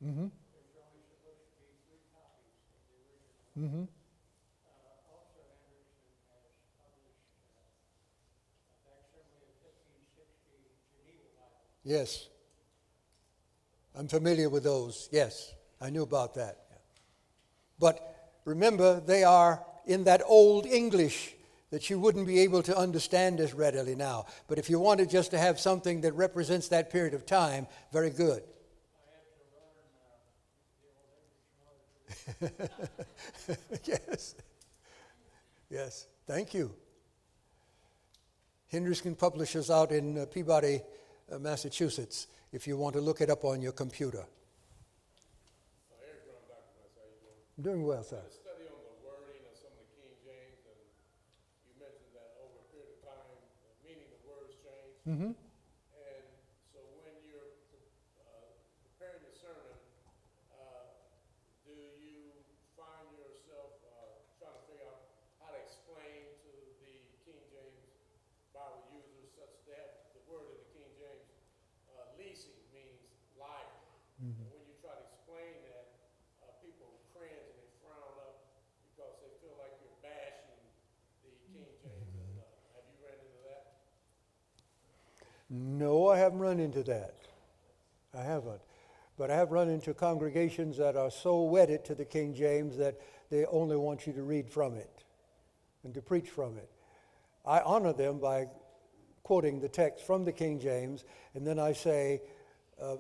Mm-hmm. There's only supposed to be 3 copies of the original. Mm-hmm. Also, Anderson has published a facsimile of 1560 Geneva Bible. Yes. I'm familiar with those. Yes. I knew about that. But remember, they are in that old English that you wouldn't be able to understand as readily now. But if you wanted just to have something that represents that period of time, very good. I had to learn the old English in order to Yes. Yes. Thank you. Henderson Publishers out in Peabody, Massachusetts, if you want to look it up on your computer. Eric Brown, Dr. Massey, how you doing? I'm doing well, sir. I did a study on the wording of some of the King James, and you mentioned that over a period of time, the meaning of words change. Mm-hmm. And so when you're preparing your sermon, do you find yourself trying to figure out how to explain to the King James Bible users such that the word in the King James, leasing means liar. And when you try to explain that, people cringe and they frown up because they feel like you're bashing the King James. And, have you ran into that? No, I haven't run into that. I haven't. But I have run into congregations that are so wedded to the King James that they only want you to read from it and to preach from it. I honor them by quoting the text from the King James, and then I say,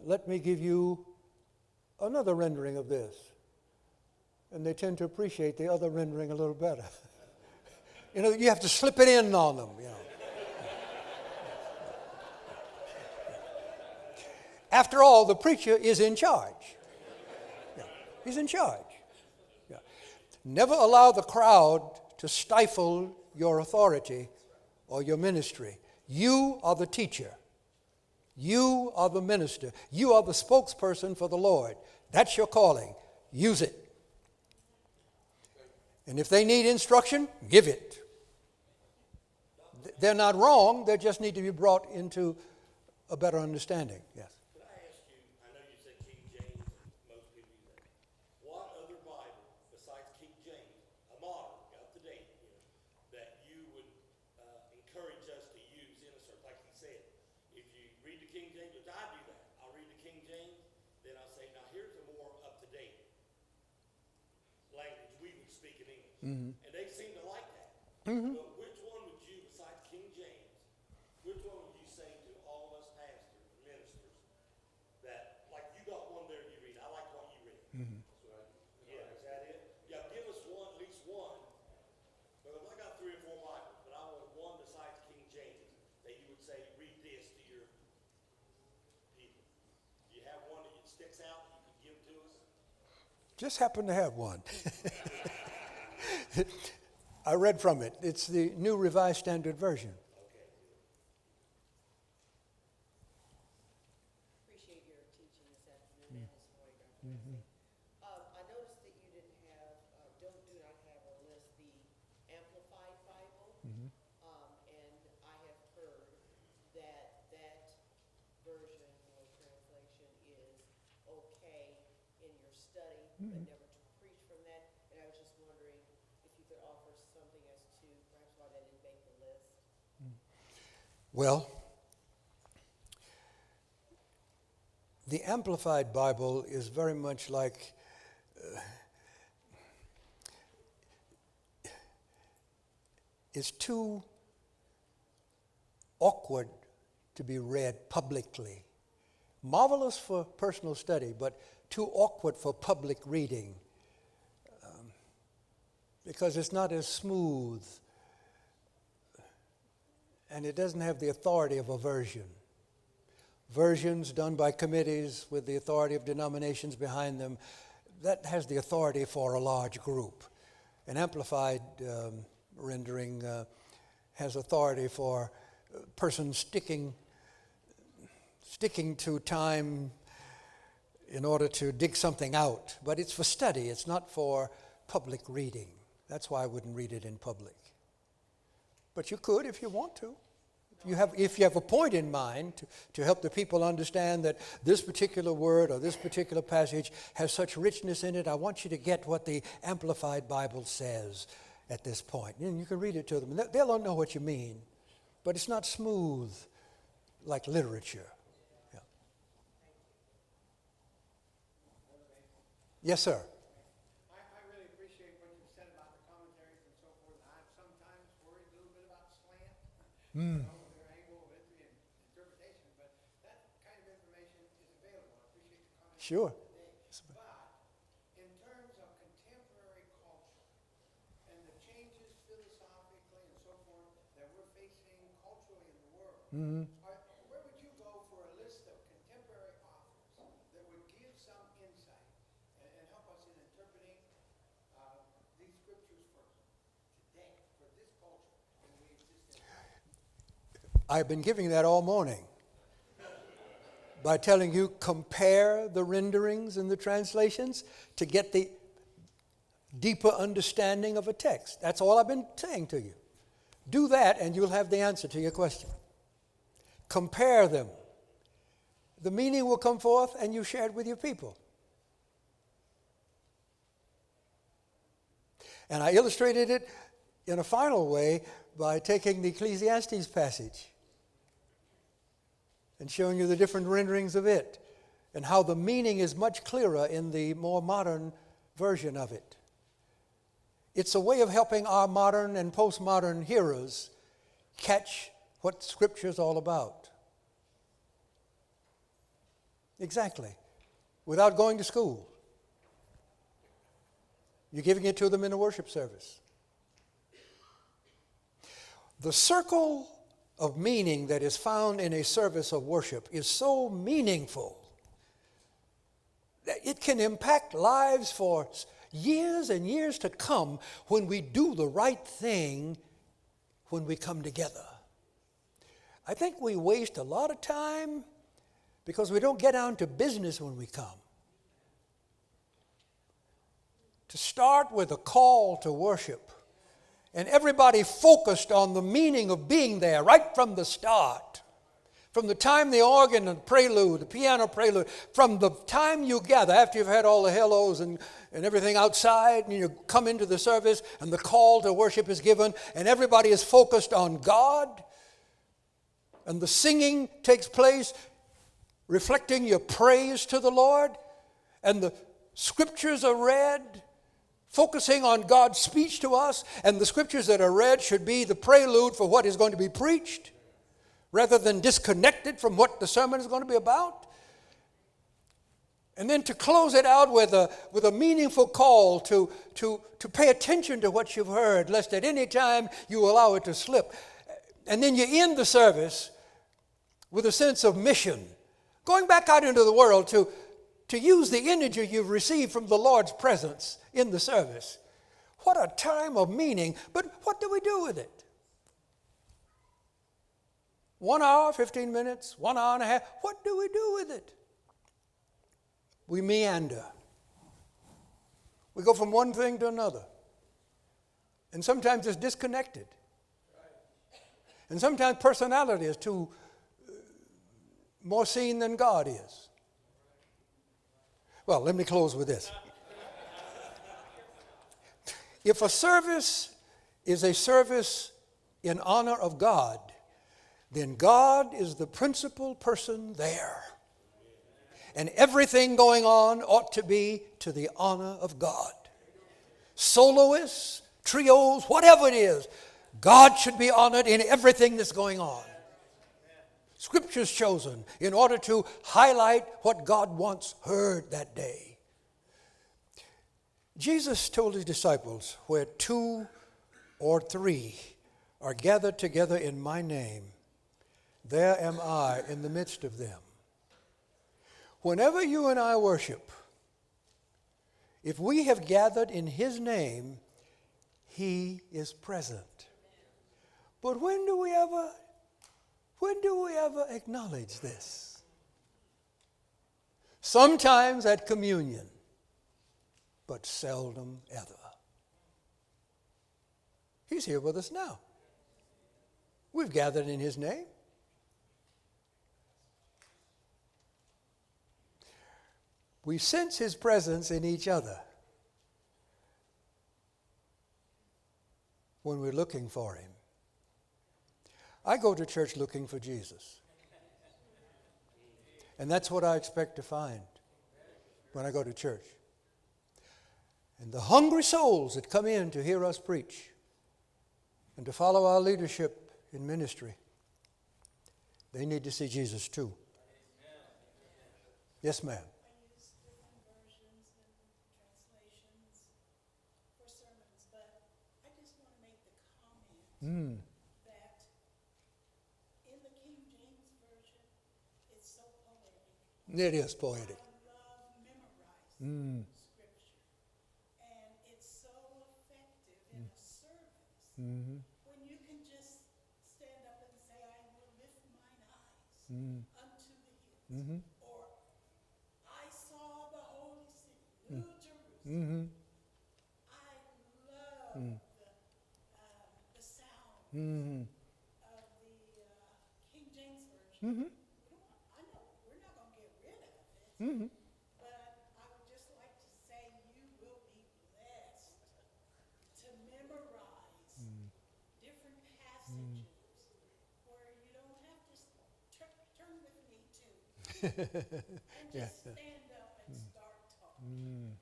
let me give you another rendering of this. And they tend to appreciate the other rendering a little better. You have to slip it in on them, After all, the preacher is in charge. Yeah, he's in charge. Yeah. Never allow the crowd to stifle your authority or your ministry. You are the teacher. You are the minister. You are the spokesperson for the Lord. That's your calling. Use it. And if they need instruction, give it. They're not wrong. They just need to be brought into a better understanding. Yes. Could I ask you, I know you said King James, and most people use that. What other Bible besides King James, a modern, up to date, that you would encourage us to use in a certain, like he said, if you read the King James, which I do that, I'll read the King James, then I'll say, now here's a more up to date language we would speak in English. Mm-hmm. And they seem to like that. Mm-hmm. But which one would you, besides King James, which one would you say to all us pastors, ministers, that, like you got one there you read, I like what you read. Mm-hmm. Yeah, is that it? Yeah, give us one, at least one. Because I got 3 or 4 Bibles, but I want one besides King James that you would say, read this to your people. Do you have one that sticks out that you could give to us? Just happen to have one. I read from it. It's the New Revised Standard Version. Appreciate your teaching this afternoon and this morning, Dr. Massey. I noticed that you didn't have, do not have or list the Amplified Bible. And I have heard that version or translation is okay in your study, but never to preach from that. And I was just wondering if you could offer something as to perhaps why that didn't make the list. Well, the Amplified Bible is very much like it's too awkward to be read publicly. Marvelous for personal study, but too awkward for public reading because it's not as smooth and it doesn't have the authority of a version. Versions done by committees with the authority of denominations behind them, that has the authority for a large group. An amplified rendering has authority for persons sticking to time in order to dig something out. But it's for study. It's not for public reading. That's why I wouldn't read it in public. But you could if you want to. If you have a point in mind to help the people understand that this particular word or this particular passage has such richness in it, I want you to get what the Amplified Bible says at this point. And you can read it to them. They'll know what you mean, but it's not smooth like literature. Yeah. Yes, sir. I really appreciate what you said about the commentaries and so forth. I'm sometimes worried a little bit about slant. You know, their angle of it and interpretation, but that kind of information is available. I appreciate the comments. Sure. Today. But in terms of contemporary culture and the changes philosophically and so forth that we're facing culturally in the world, where would you go for a list of contemporary authors that would give some insight and help us in interpreting these scriptures for today, for this culture as we exist in? I've been giving that all morning by telling you compare the renderings and the translations to get the deeper understanding of a text. That's all I've been saying to you. Do that and you'll have the answer to your question. Compare them. The meaning will come forth and you share it with your people. And I illustrated it in a final way by taking the Ecclesiastes passage and showing you the different renderings of it and how the meaning is much clearer in the more modern version of it. It's a way of helping our modern and postmodern hearers catch what Scripture is all about. Exactly. Without going to school. You're giving it to them in a worship service. The circle of meaning that is found in a service of worship is so meaningful that it can impact lives for years and years to come when we do the right thing when we come together. I think we waste a lot of time because we don't get down to business when we come. To start with a call to worship, and everybody focused on the meaning of being there right from the start. From the time the organ and prelude, the piano prelude, from the time you gather, after you've had all the hellos and everything outside, and you come into the service, and the call to worship is given, and everybody is focused on God, and the singing takes place, reflecting your praise to the Lord, and the scriptures are read, focusing on God's speech to us, and the scriptures that are read should be the prelude for what is going to be preached, rather than disconnected from what the sermon is going to be about. And then to close it out with a meaningful call to pay attention to what you've heard, lest at any time you allow it to slip. And then you end the service with a sense of mission, going back out into the world to use the energy you've received from the Lord's presence in the service. What a time of meaning, but what do we do with it? 1 hour, 15 minutes, 1 hour and a half, what do we do with it? We meander. We go from one thing to another. And sometimes it's disconnected. And sometimes personality is too more seen than God is. Well, let me close with this. If a service is a service in honor of God, then God is the principal person there. And everything going on ought to be to the honor of God. Soloists, trios, whatever it is, God should be honored in everything that's going on. Scripture's chosen in order to highlight what God wants heard that day. Jesus told his disciples, where 2 or 3 are gathered together in my name, there am I in the midst of them. Whenever you and I worship, if we have gathered in his name, he is present. But when do we ever acknowledge this? Sometimes at communion, but seldom ever. He's here with us now. We've gathered in his name. We sense his presence in each other when we're looking for him. I go to church looking for Jesus. And that's what I expect to find when I go to church. And the hungry souls that come in to hear us preach and to follow our leadership in ministry, they need to see Jesus too. Yes, ma'am. I use different versions and translations for sermons, but I just want to make the comment that in the King James Version, it's so poetic. It is poetic. I love memorizing scripture, and it's so effective in a service when you can just stand up and say, "I will lift mine eyes unto the hills," or "I saw the holy city, New Jerusalem." I love the sound of the King James Version. I know we're not going to get rid of it, but I would just like to say you will be blessed to memorize different passages where you don't have to turn with me to and just stand up and start talking.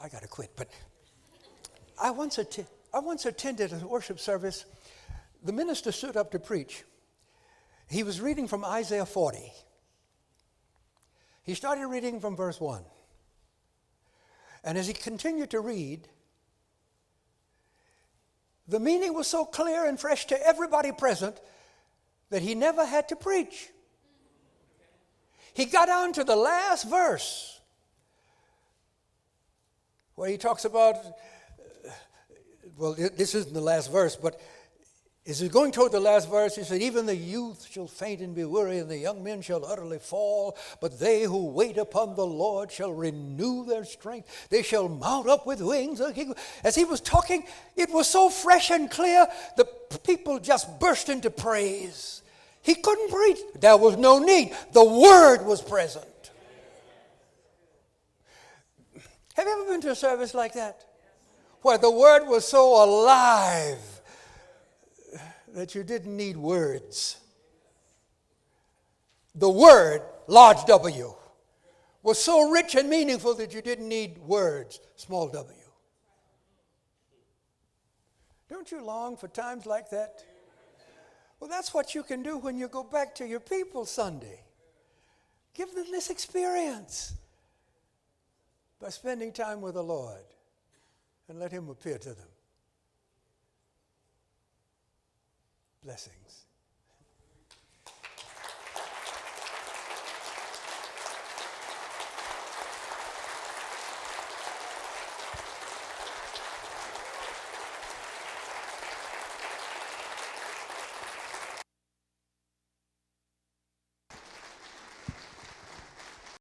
I got to quit, but I once attended a worship service. The minister stood up to preach. He was reading from Isaiah 40. He started reading from verse 1. And as he continued to read, the meaning was so clear and fresh to everybody present that he never had to preach. He got down to the last verse where he talks about, well, this isn't the last verse, but as he's going toward the last verse, he said, "Even the youth shall faint and be weary, and the young men shall utterly fall. But they who wait upon the Lord shall renew their strength. They shall mount up with wings." As he was talking, it was so fresh and clear, the people just burst into praise. He couldn't preach. There was no need. The word was present. Have you ever been to a service like that? Where the word was so alive that you didn't need words. The word, large W, was so rich and meaningful that you didn't need words, small w. Don't you long for times like that? Well, that's what you can do when you go back to your people Sunday. Give them this experience by spending time with the Lord and let him appear to them. Blessings.